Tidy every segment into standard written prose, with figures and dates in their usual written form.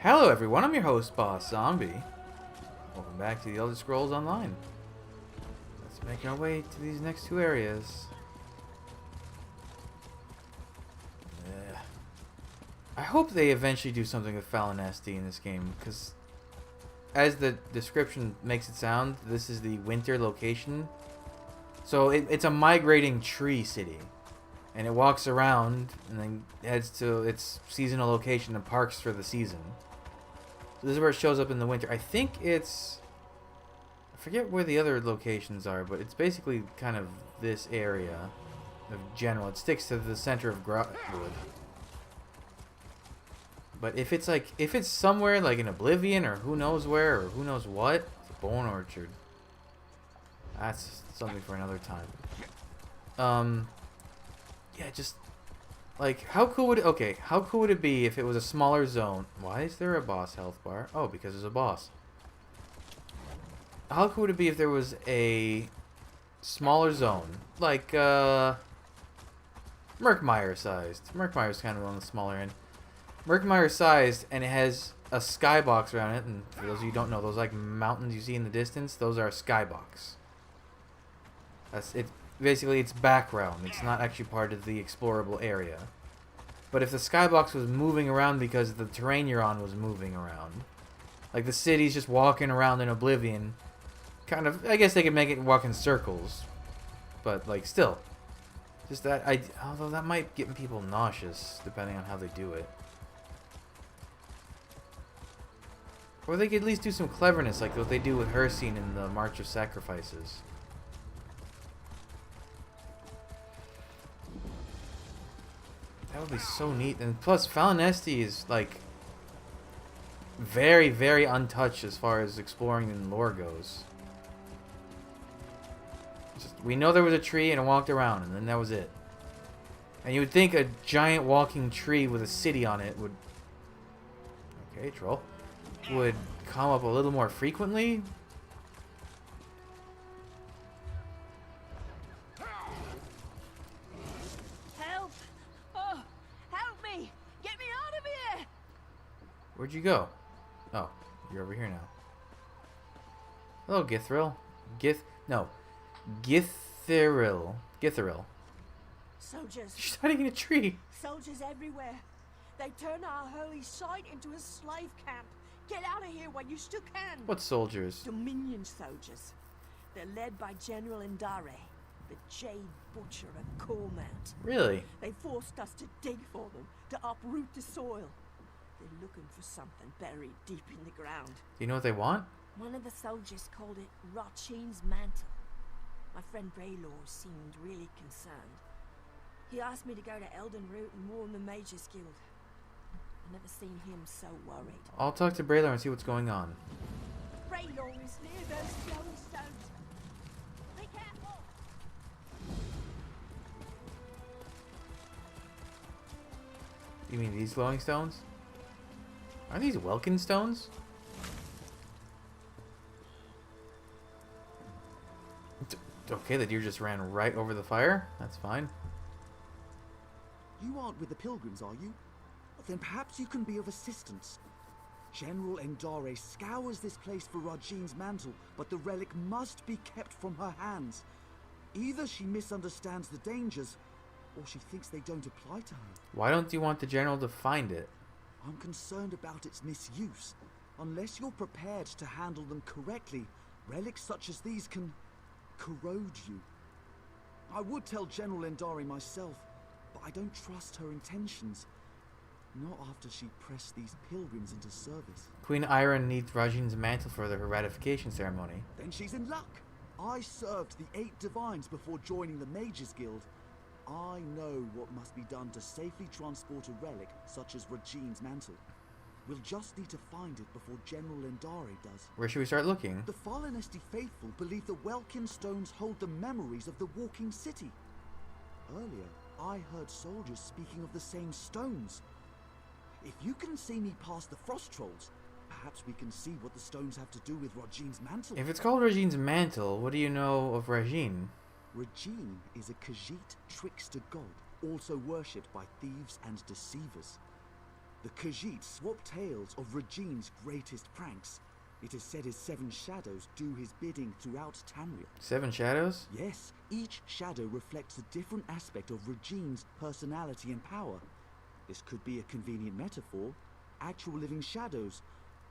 Hello everyone, I'm your host, Boss Zombie. Welcome back to the Elder Scrolls Online. Let's make our way to these next two areas. I hope they eventually do something with Falinesti in this game, because as the description makes it sound, this is the winter location. So it's a migrating tree city. And it walks around and then heads to its seasonal location and parks for the season. So this is where it shows up in the winter. I think it's... I forget where the other locations are, but it's basically kind of this area of general. It sticks to the center of Grotwood. But if it's somewhere like in Oblivion or who knows where or who knows what, it's a bone orchard. That's something for another time. Yeah, just like how cool would it be if it was a smaller zone? Why is there a boss health bar? Oh, because there's a boss. How cool would it be if there was a smaller zone, like Murkmire sized? Murkmire's kind of on the smaller end. Murkmire sized, and it has a skybox around it. And for those of you who don't know, those like mountains you see in the distance, those are a skybox. That's it. Basically, it's background. It's not actually part of the explorable area. But if the skybox was moving around because the terrain you're on was moving around, like the city's just walking around in Oblivion, kind of, I guess they could make it walk in circles, but like still, just that. Although that might get people nauseous depending on how they do it. Or they could at least do some cleverness, like what they do with Hircine in the March of Sacrifices. That would be so neat. And plus, Falinesti is, like, very, very untouched as far as exploring and lore goes. We know there was a tree and it walked around, and then that was it. And you would think a giant walking tree with a city on it would... Okay, troll. Would come up a little more frequently. Where'd you go? Oh, you're over here now. Hello, Githril. Githril. Githril. Soldiers. She's hiding in a tree. Soldiers everywhere. They turn our holy site into a slave camp. Get out of here while you still can. What soldiers? Dominion soldiers. They're led by General Indare, the Jade Butcher of Cormount. Really? They forced us to dig for them, to uproot the soil. They're looking for something buried deep in the ground. Do you know what they want? One of the soldiers called it Rochin's mantle. My friend Braylor seemed really concerned. He asked me to go to Elden Root and warn the Mages Guild. I've never seen him so worried. I'll talk to Braylor and see what's going on. Braylor is near those glowing stones. Be careful! You mean these glowing stones? Are these Welkin stones? Okay, the deer just ran right over the fire. That's fine. You aren't with the pilgrims, are you? Then perhaps you can be of assistance. General Indare scours this place for Rajin's mantle, but the relic must be kept from her hands. Either she misunderstands the dangers, or she thinks they don't apply to her. Why don't you want the general to find it? I'm concerned about its misuse. Unless you're prepared to handle them correctly, relics such as these can corrode you. I would tell General Indare myself, but I don't trust her intentions. Not after she pressed these pilgrims into service. Queen Iron needs Rajin's mantle for her ratification ceremony. Then she's in luck. I served the 8 divines before joining the Mages Guild. I know what must be done to safely transport a relic such as Rajin's mantle. We'll just need to find it before General Indare does. Where should we start looking? The Falinesti faithful believe the Welkin stones hold the memories of the walking city. Earlier, I heard soldiers speaking of the same stones. If you can see me past the frost trolls, perhaps we can see what the stones have to do with Rajin's mantle. If it's called Rajin's mantle, what do you know of Rajin? Rajin is a Khajiit trickster god, also worshipped by thieves and deceivers. The Khajiit swap tales of Regine's greatest pranks. It is said his 7 shadows do his bidding throughout Tamriel. 7 shadows? Yes, each shadow reflects a different aspect of Regine's personality and power. This could be a convenient metaphor, actual living shadows,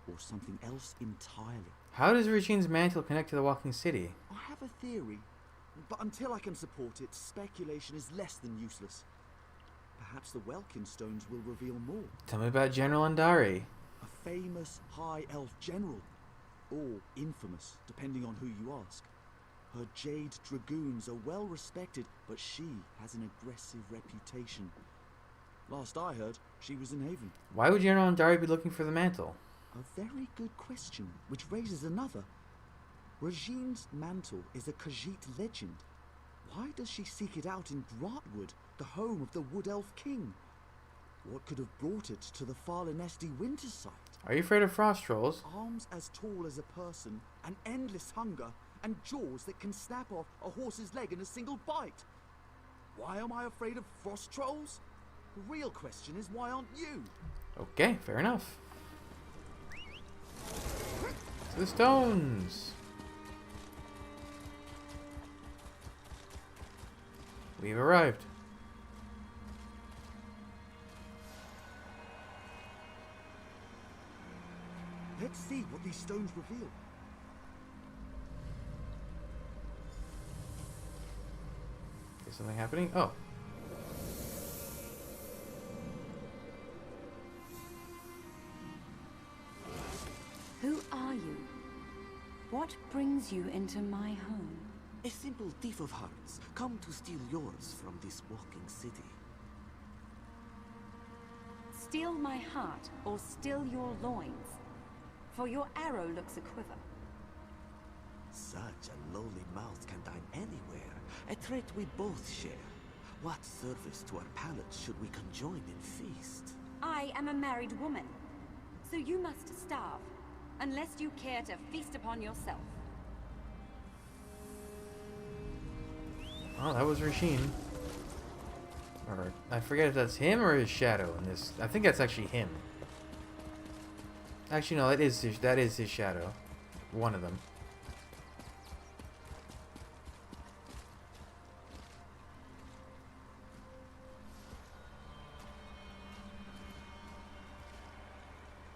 or something else entirely. How does Regine's mantle connect to the Walking City? I have a theory, but until I can support it, speculation is less than useless. Perhaps the Welkin stones will reveal more. Tell me about General Andari. A famous High Elf general, or infamous, depending on who you ask. Her Jade Dragoons are well respected, but she has an aggressive reputation. Last I heard, she was in Haven. Why would General Andari be looking for the mantle? A very good question, which raises another. Regine's mantle is a Khajiit legend. Why does she seek it out in Grahtwood, the home of the Wood Elf King? What could have brought it to the Farlanesti Winterside? Are you afraid of frost trolls? Arms as tall as a person, an endless hunger, and jaws that can snap off a horse's leg in a single bite. Why am I afraid of frost trolls? The real question is, why aren't you? Okay, fair enough. To the stones! We've arrived. Let's see what these stones reveal. Is something happening? Oh. Who are you? What brings you into my home? A simple thief of hearts, come to steal yours from this walking city. Steal my heart, or steal your loins? For your arrow looks a quiver. Such a lowly mouth can dine anywhere, a trait we both share. What service to our palates should we conjoin in feast? I am a married woman, so you must starve, unless you care to feast upon yourself. Oh, that was Regine. Or, I forget if that's him or his shadow in this. I think that's actually him. Actually, no, that is his shadow. One of them.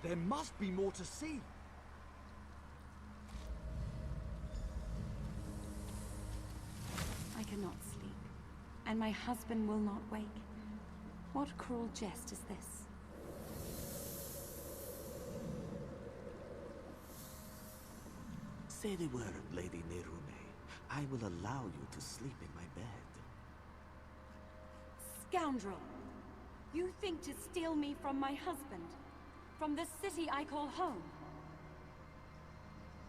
There must be more to see. I cannot sleep, and my husband will not wake. What cruel jest is this? Say the word, Lady Nerume. I will allow you to sleep in my bed. Scoundrel! You think to steal me from my husband? From the city I call home?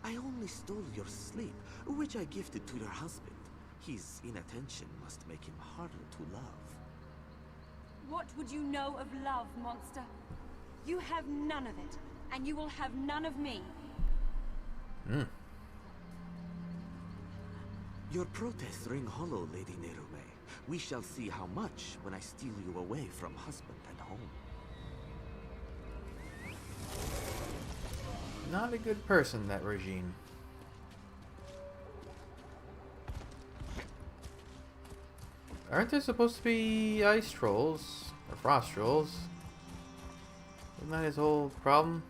I only stole your sleep, which I gifted to your husband. His inattention must make him harder to love. What would you know of love, monster? You have none of it, and you will have none of me. Your protests ring hollow, Lady Nerume. We shall see how much when I steal you away from husband and home. Not a good person, that Regine. Aren't there supposed to be ice trolls? Or frost trolls? Isn't that his whole problem?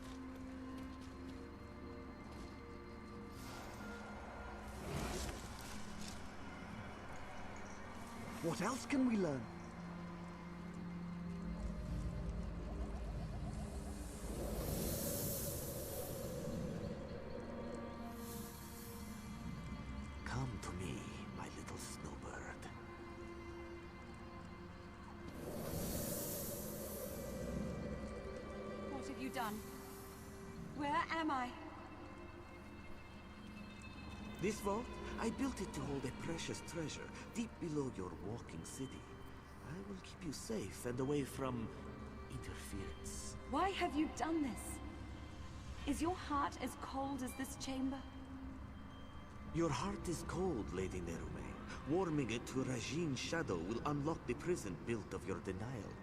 What else can we learn? Come to me, my little snowbird. What have you done? Where am I? This vault, I built it to hold a precious treasure deep below your walking city. I will keep you safe and away from interference. Why have you done this? Is your heart as cold as this chamber? Your heart is cold, Lady Nerume. Warming it to Regine's shadow will unlock the prison built of your denial.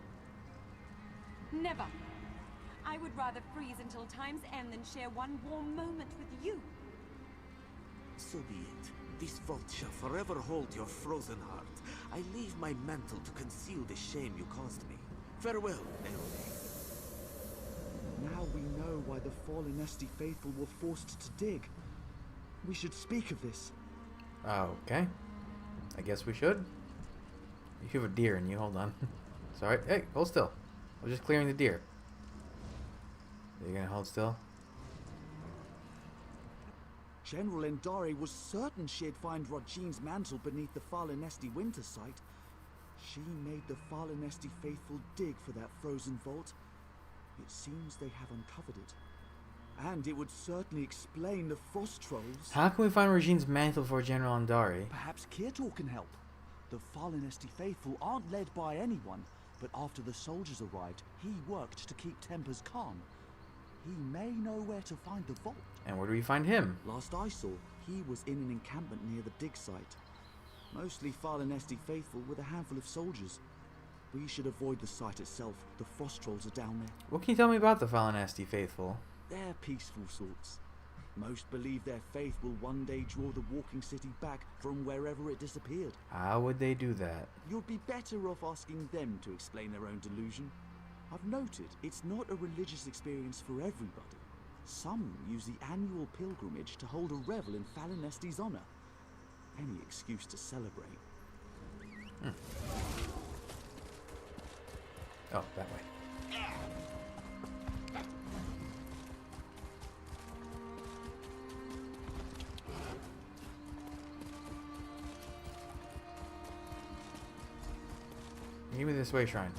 Never. I would rather freeze until time's end than share one warm moment with you. So be it. This vault shall forever hold your frozen heart. I leave my mantle to conceal the shame you caused me. Farewell, Naomi. Now we know why the fallen Esti faithful were forced to dig. We should speak of this. Okay. I guess we should. You have a deer in you. Hold on. Sorry. Hey, hold still. I was just clearing the deer. Are you gonna hold still? General Endari was certain she'd find Rogin's mantle beneath the fallen Esti winter site. She made the fallen Esti faithful dig for that frozen vault. It seems they have uncovered it. And it would certainly explain the frost trolls. How can we find Regine's mantle for General Andari? Perhaps Kirtor can help. The fallen Esti faithful aren't led by anyone, but after the soldiers arrived, he worked to keep tempers calm. He may know where to find the vault. And where do we find him? Last I saw, he was in an encampment near the dig site. Mostly fallen Esti faithful with a handful of soldiers. We should avoid the site itself. The frost trolls are down there. What can you tell me about the Fallen Esti faithful? They're peaceful sorts. Most believe their faith will one day draw the walking city back from wherever it disappeared. How would they do that? You'd be better off asking them to explain their own delusion. I've noted it's not a religious experience for everybody. Some use the annual pilgrimage to hold a revel in Fallen Esti's honor. Any excuse to celebrate. Oh, that way. Give me this way, shrine.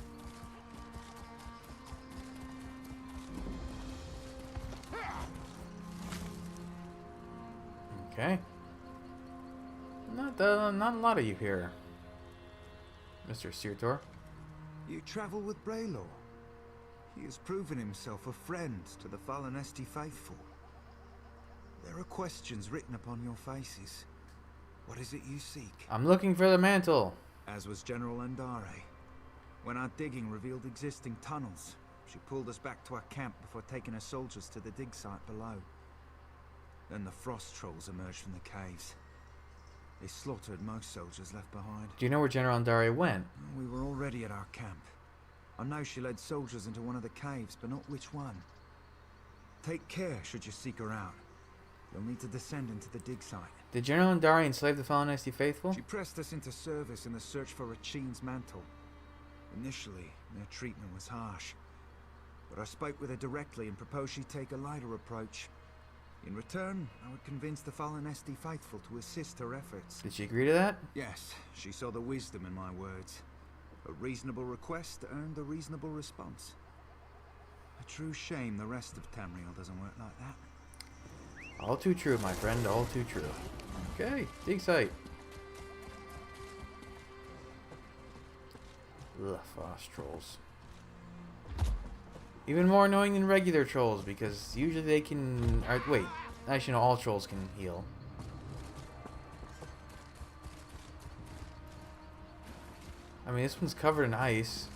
Okay. Not a lot of you here, Mr. Sirtor. You travel with Braylor. He has proven himself a friend to the Fallen Esti faithful. There are questions written upon your faces. What is it you seek? I'm looking for the mantle. As was General Endari. When our digging revealed existing tunnels, she pulled us back to our camp before taking her soldiers to the dig site below. Then the frost trolls emerged from the caves. They slaughtered most soldiers left behind. Do you know where General Andari went? We were already at our camp. I know she led soldiers into one of the caves, but not which one. Take care should you seek her out. You'll need to descend into the dig site. Did General Andari enslave the Fallen Esti faithful? She pressed us into service in the search for Rachine's mantle. Initially, their treatment was harsh. But I spoke with her directly and proposed she take a lighter approach. In return, I would convince the Fallen Esti faithful to assist her efforts. Did she agree to that? Yes, she saw the wisdom in my words. A reasonable request earned a reasonable response. A true shame the rest of Tamriel doesn't work like that. All too true, my friend. All too true. Okay, dig site. Ugh, frost trolls. Even more annoying than regular trolls because usually they can... wait, actually no, all trolls can heal. I mean, this one's covered in ice.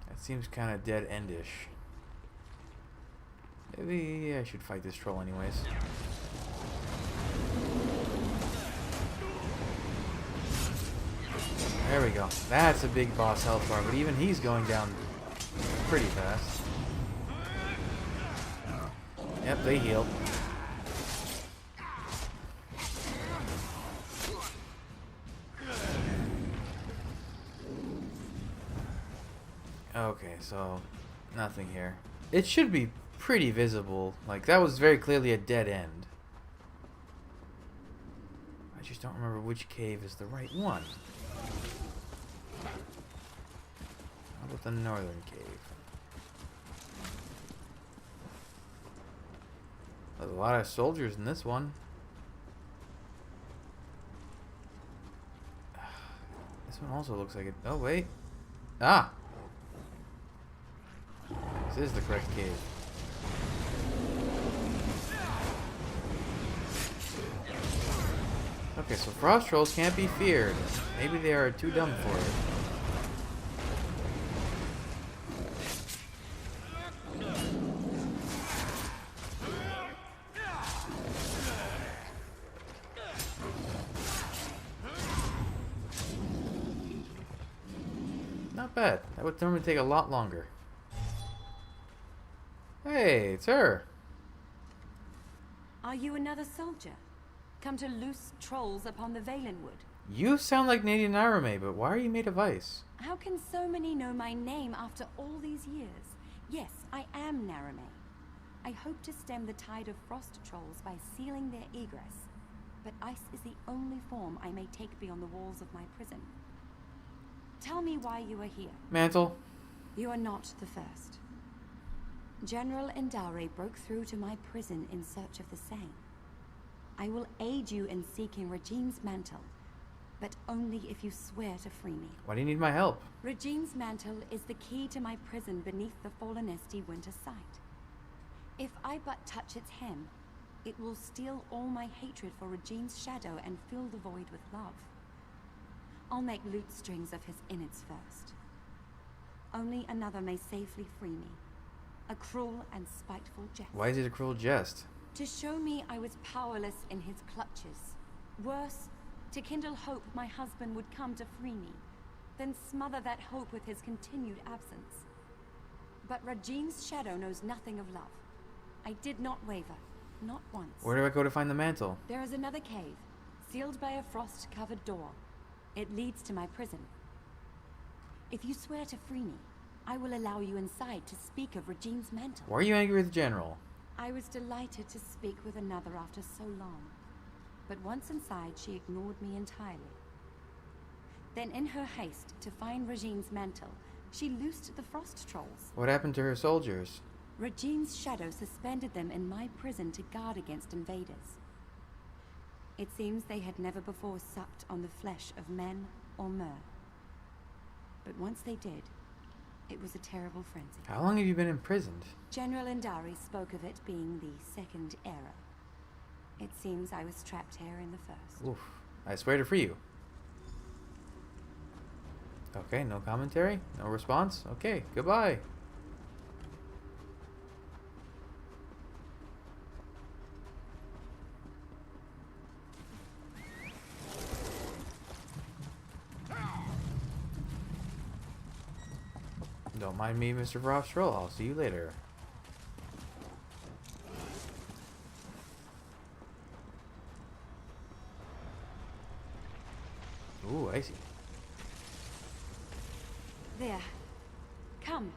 That seems kind of dead-endish. Maybe I should fight this troll anyways. There we go. That's a big boss health bar, but even he's going down pretty fast. Yep, they healed. Okay, so nothing here. It should be pretty visible. Like, that was very clearly a dead end. I just don't remember which cave is the right one. How about the northern cave? There's a lot of soldiers in this one. This one also looks like it. Oh, wait. Ah! This is the correct cave. Okay, so frost trolls can't be feared. Maybe they are too dumb for it. Not bad. That would normally take a lot longer. Hey, it's her. Are you another soldier? Come to loose trolls upon the Valenwood? You sound like Lady Narame, but why are you made of ice? How can so many know my name after all these years? Yes, I am Narame. I hope to stem the tide of frost trolls by sealing their egress. But ice is the only form I may take beyond the walls of my prison. Tell me why you are here. Mantle. You are not the first. General Endare broke through to my prison in search of the same. I will aid you in seeking Regine's mantle, but only if you swear to free me. Why do you need my help? Regine's mantle is the key to my prison beneath the Fallen Esty winter site. If I but touch its hem, it will steal all my hatred for Regine's shadow and fill the void with love. I'll make lute strings of his innards first. Only another may safely free me. A cruel and spiteful jest. Why is it a cruel jest? To show me I was powerless in his clutches. Worse, to kindle hope my husband would come to free me, then smother that hope with his continued absence. But Regine's shadow knows nothing of love. I did not waver, not once. Where do I go to find the mantle? There is another cave, sealed by a frost-covered door. It leads to my prison. If you swear to free me, I will allow you inside to speak of Regine's mantle. Why are you angry with the General? I was delighted to speak with another after so long. But once inside, she ignored me entirely. Then in her haste to find Regine's mantle, she loosed the frost trolls. What happened to her soldiers? Regine's shadow suspended them in my prison to guard against invaders. It seems they had never before supped on the flesh of men or mer. But once they did, it was a terrible frenzy. How long have you been imprisoned? General Endari spoke of it being the second era. It seems I was trapped here in the first. Oof. I swear to free you. Okay, no commentary? No response? Okay, goodbye. Don't mind me, Mr. Frost Troll. I'll see you later. Ooh, I see. There. Come.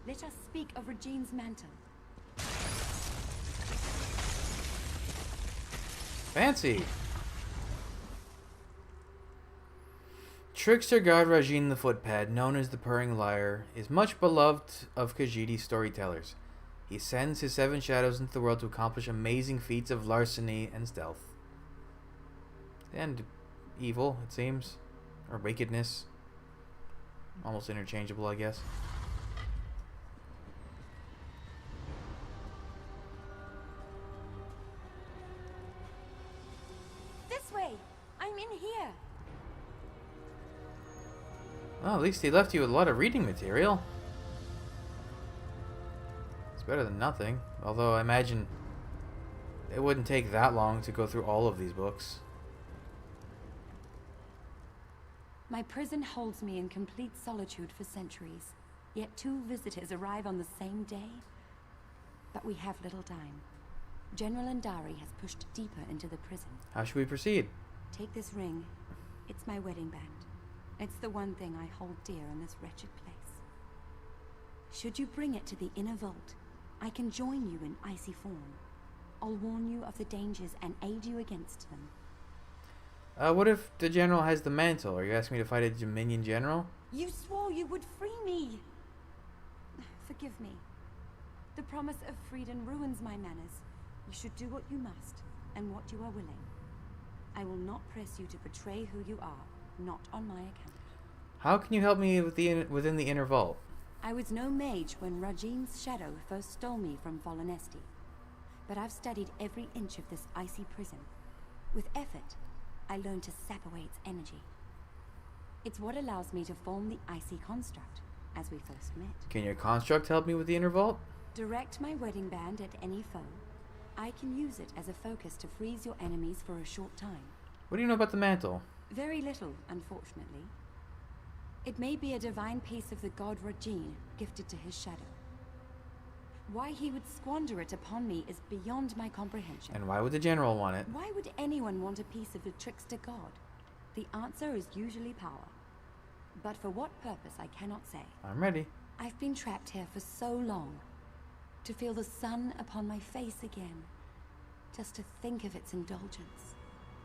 Let us speak of Regine's mantle. Fancy! Trickster god Rajin the Footpad, known as the Purring Liar, is much beloved of Khajiit storytellers. He sends his 7 shadows into the world to accomplish amazing feats of larceny and stealth. And evil, it seems. Or wickedness. Almost interchangeable, I guess. This way! I'm in here! Well, at least he left you with a lot of reading material. It's better than nothing. Although I imagine it wouldn't take that long to go through all of these books. My prison holds me in complete solitude for centuries. Yet 2 visitors arrive on the same day. But we have little time. General Endari has pushed deeper into the prison. How should we proceed? Take this ring. It's my wedding band. It's the one thing I hold dear in this wretched place. Should you bring it to the inner vault, I can join you in icy form. I'll warn you of the dangers and aid you against them. What if the general has the mantle? Are you asking me to fight a Dominion general? You swore you would free me! Forgive me. The promise of freedom ruins my manners. You should do what you must, and what you are willing. I will not press you to betray who you are, not on my account. How can you help me with within the inner vault? I was no mage when Rajine's shadow first stole me from Fallen Esty. But I've studied every inch of this icy prison. With effort, I learned to separate its energy. It's what allows me to form the icy construct, as we first met. Can your construct help me with the inner vault? Direct my wedding band at any foe. I can use it as a focus to freeze your enemies for a short time. What do you know about the mantle? Very little, unfortunately. It may be a divine piece of the god Rajin, gifted to his shadow. Why he would squander it upon me is beyond my comprehension. And why would the general want it? Why would anyone want a piece of the trickster god? The answer is usually power. But for what purpose, I cannot say. I'm ready. I've been trapped here for so long. To feel the sun upon my face again. Just to think of its indulgence.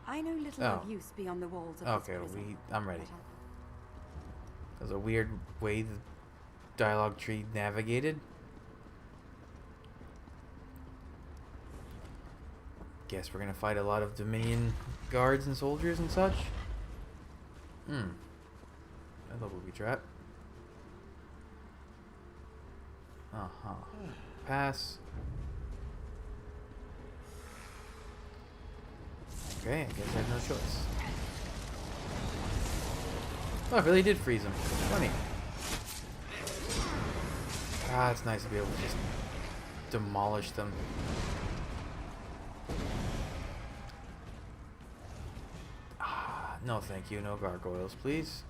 I know little of use beyond the walls of Okay, this prison. I'm ready. There's a weird way the dialogue tree navigated. Guess we're gonna fight a lot of Dominion guards and soldiers and such. I love booby trap. Pass. Okay, I guess I have no choice. Oh, it really did freeze him. Funny. Ah, it's nice to be able to just demolish them. No, thank you. No gargoyles, please.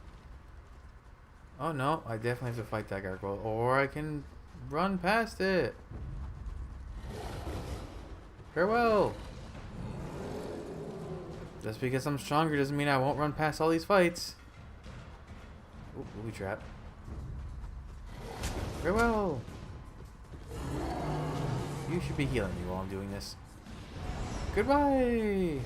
Oh, no. I definitely have to fight that gargoyle. Or I can run past it. Farewell. Just because I'm stronger doesn't mean I won't run past all these fights. Ooh, booby trap. Farewell. You should be healing me while I'm doing this. Goodbye.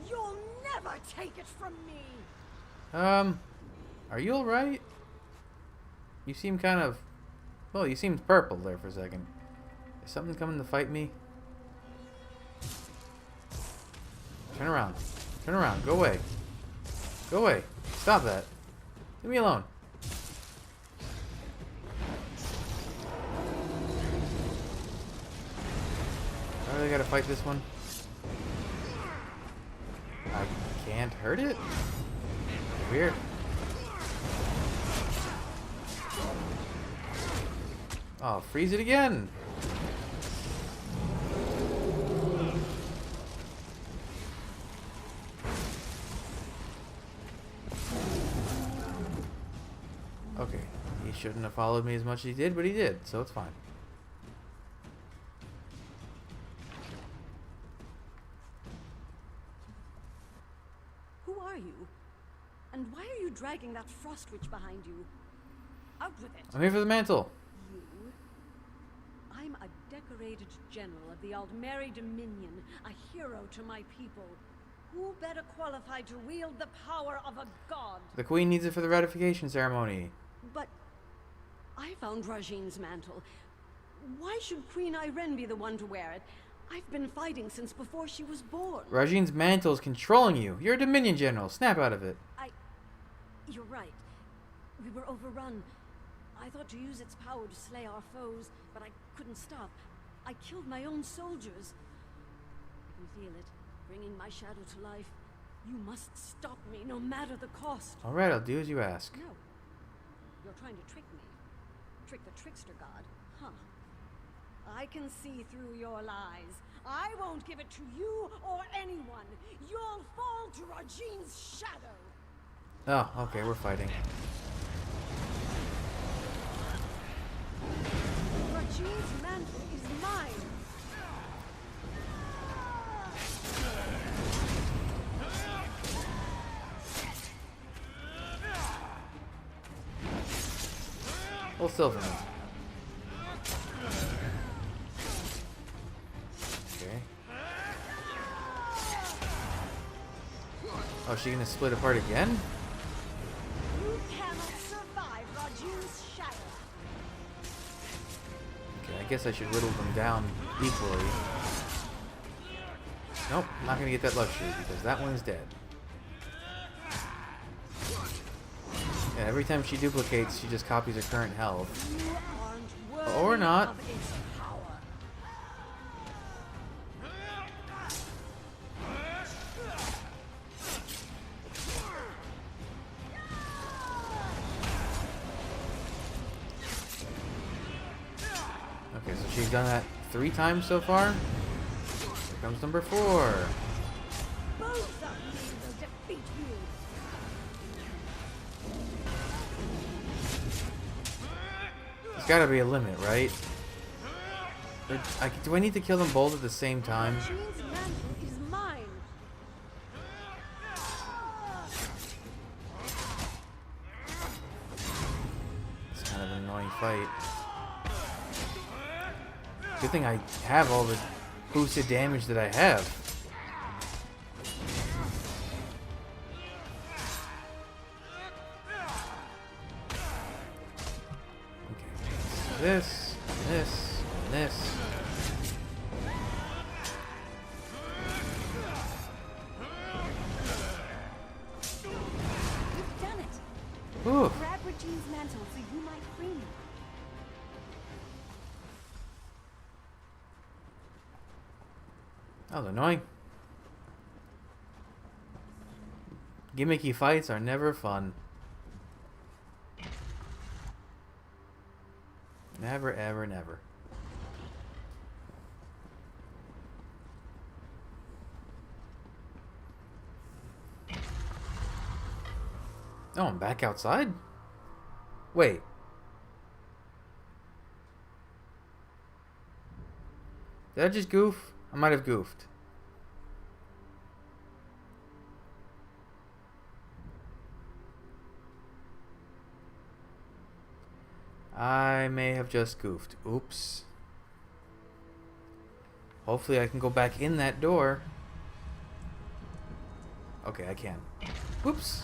You'll never take it from me. Are you alright? You seem kind of... Well, you seemed purple there for a second. Is something coming to fight me? Turn around. Turn around. Go away. Go away. Stop that. Leave me alone. I really gotta fight this one. I can't hurt it? Weird. Oh, freeze it again! Okay, he shouldn't have followed me as much as he did, but he did, so it's fine. Who are you? And why are you dragging that frost witch behind you? Out with it. I'm here for the mantle. You? I'm a decorated general of the Aldmeri Dominion, a hero to my people. Who better qualified to wield the power of a god? The queen needs it for the ratification ceremony. But I found Rajin's mantle. Why should Queen Irene be the one to wear it? I've been fighting since before she was born. Rajin's mantle is controlling you. You're a Dominion general. Snap out of it. You're right. We were overrun. I thought to use its power to slay our foes, but I couldn't stop. I killed my own soldiers. I can feel it, bringing my shadow to life. You must stop me, no matter the cost. Alright, I'll do as you ask. No. You're trying to trick me. Trick the Trickster god. Huh. I can see through your lies. I won't give it to you or anyone. You'll fall to Rajin's shadow. Oh, okay, we're fighting. Rajin's mantle is mine. Well, still for me. Okay. Oh, is she gonna split apart again? You cannot survive Rajin's shadow. Okay, I guess I should whittle them down equally. Nope, not gonna get that luxury because that one's dead. Yeah, every time she duplicates, she just copies her current health. You aren't worthy Or not. of its power. Okay, so she's done that 3 times so far. Here comes number 4. Both of me will defeat you. There's gotta be a limit, right? Do I need to kill them both at the same time? Jean's mantle is mine. It's kind of an annoying fight. Good thing I have all the boosted damage that I have. Okay, so this, and this, and this. You've done it. Ooh. Grab Regine's mantle so you might free me. That was annoying. Gimmicky fights are never fun. Never, ever, never. Oh, I'm back outside? Wait. Did I just goof? I might have goofed. I may have just goofed. Oops. Hopefully I can go back in that door. Okay, I can. Oops.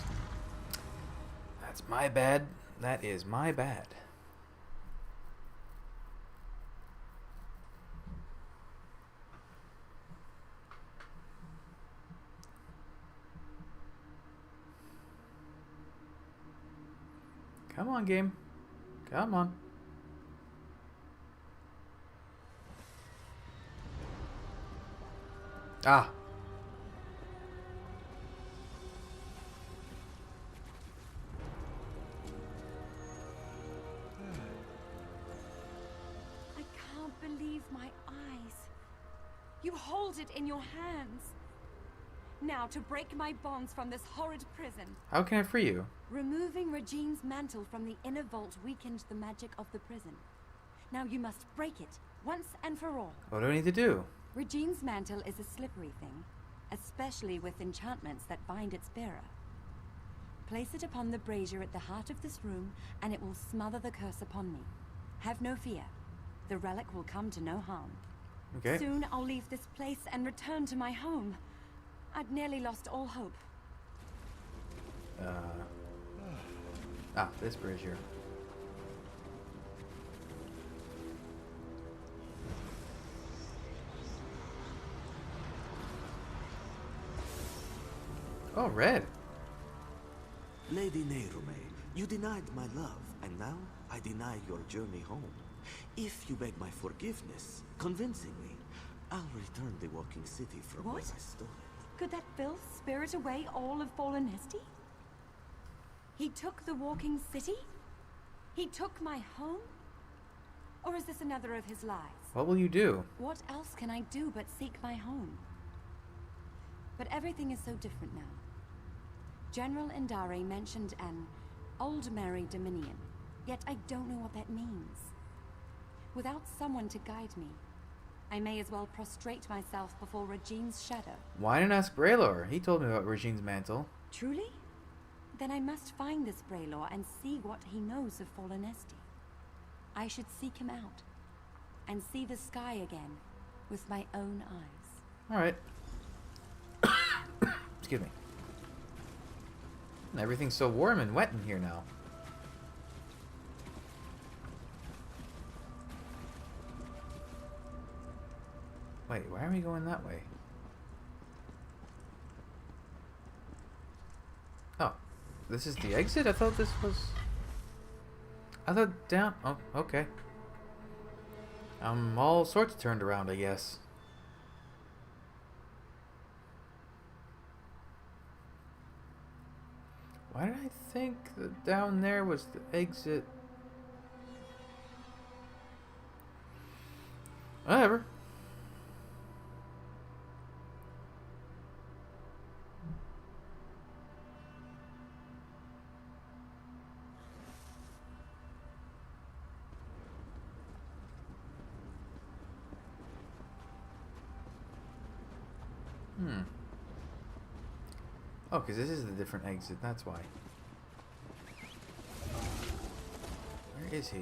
That's my bad. That is my bad. Come on, game. Come on. Ah. I can't believe my eyes. You hold it in your hands. Now to break my bonds from this horrid prison. How can I free you? Removing Regine's mantle from the inner vault weakened the magic of the prison. Now you must break it, once and for all. What do I need to do? Regine's mantle is a slippery thing, especially with enchantments that bind its bearer. Place it upon the brazier at the heart of this room, and it will smother the curse upon me. Have no fear. The relic will come to no harm. Okay. Soon I'll leave this place and return to my home. I'd nearly lost all hope. This bridge here. Oh, red. Lady Nerume, you denied my love, and now I deny your journey home. If you beg my forgiveness, convincingly, I'll return the walking city from where What? I stole it. Could that filth spirit away all of Fallenesti? He took the walking city? He took my home? Or is this another of his lies? What will you do? What else can I do but seek my home? But everything is so different now. General Indare mentioned an old married dominion, yet I don't know what that means. Without someone to guide me, I may as well prostrate myself before Regine's shadow. Why didn't I ask Braylor? He told me about Regine's mantle. Truly? Then I must find this Braylor and see what he knows of Fallenesti. I should seek him out, and see the sky again with my own eyes. Alright. Excuse me. Everything's so warm and wet in here now. Wait, why are we going that way? This is the exit? I thought this was... I thought down... Oh, okay. I'm all sorts turned around, I guess. Why did I think that down there was the exit? Whatever. Oh, because this is the different exit, that's why. Where is he?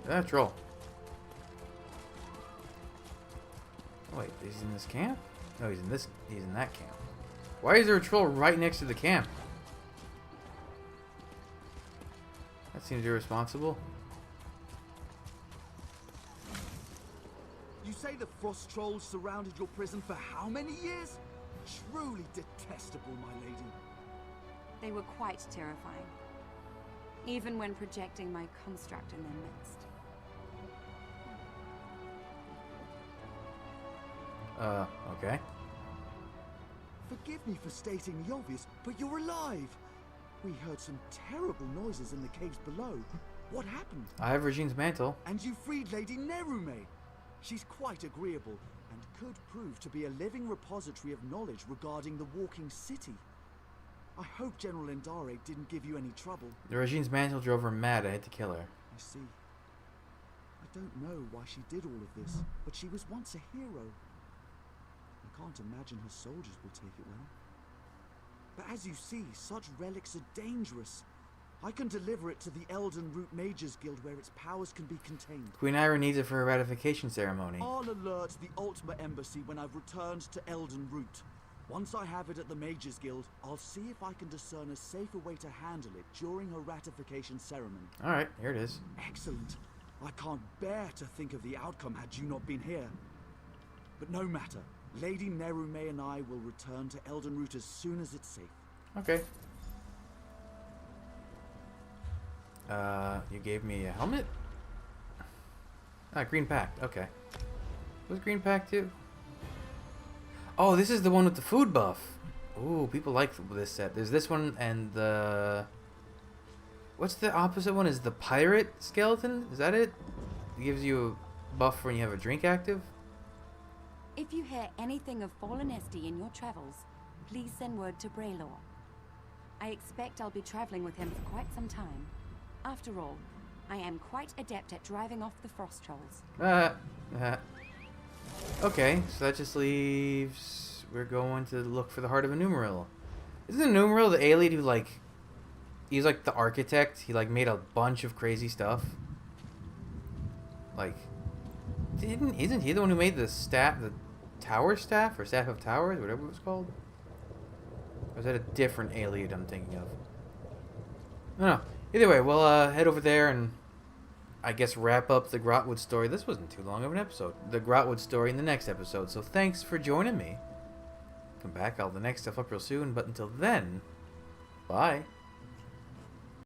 Ah, troll. Oh, wait, he's in this camp? No, he's in that camp. Why is there a troll right next to the camp? That seems irresponsible. You say the frost trolls surrounded your prison for how many years? Truly detestable, my lady. They were quite terrifying, even when projecting my construct in their midst. Okay. Forgive me for stating the obvious, but you're alive. We heard some terrible noises in the caves below. What happened? I have Regine's mantle. And you freed Lady Nerume. She's quite agreeable, and could prove to be a living repository of knowledge regarding the walking city. I hope General Endare didn't give you any trouble. The Regine's mantle drove her mad. I had to kill her. I see. I don't know why she did all of this, but she was once a hero. I can't imagine her soldiers will take it well. But as you see, such relics are dangerous. I can deliver it to the Elden Root Mages Guild where its powers can be contained. Queen Ira needs it for her ratification ceremony. I'll alert the Ultima Embassy when I've returned to Elden Root. Once I have it at the Mages Guild, I'll see if I can discern a safer way to handle it during her ratification ceremony. Alright, here it is. Excellent. I can't bear to think of the outcome had you not been here. But no matter. Lady Nerume and I will return to Elden Root as soon as it's safe. Okay. You gave me a helmet? Ah, green pack. Okay. What's green pack do? Oh, this is the one with the food buff. Ooh, people like this set. There's this one and the... What's the opposite one? Is the pirate skeleton? Is that it? It gives you a buff when you have a drink active? If you hear anything of Fallen Esty in your travels, please send word to Braylor. I expect I'll be traveling with him for quite some time. After all, I am quite adept at driving off the frost trolls. Okay, so that just leaves... We're going to look for the Heart of a Numeral. Isn't a Numeral the alien who, like... He's like the architect. He, like, made a bunch of crazy stuff. Like... Isn't he the one who made the staff... The Tower Staff? Or Staff of Towers? Whatever it was called? Or is that a different alien I'm thinking of? I don't know. Either way, we'll head over there and... I guess wrap up the Grotwood story. This wasn't too long of an episode. The Grotwood story in the next episode. So thanks for joining me. Come back. I'll have the next stuff up real soon. But until then, bye.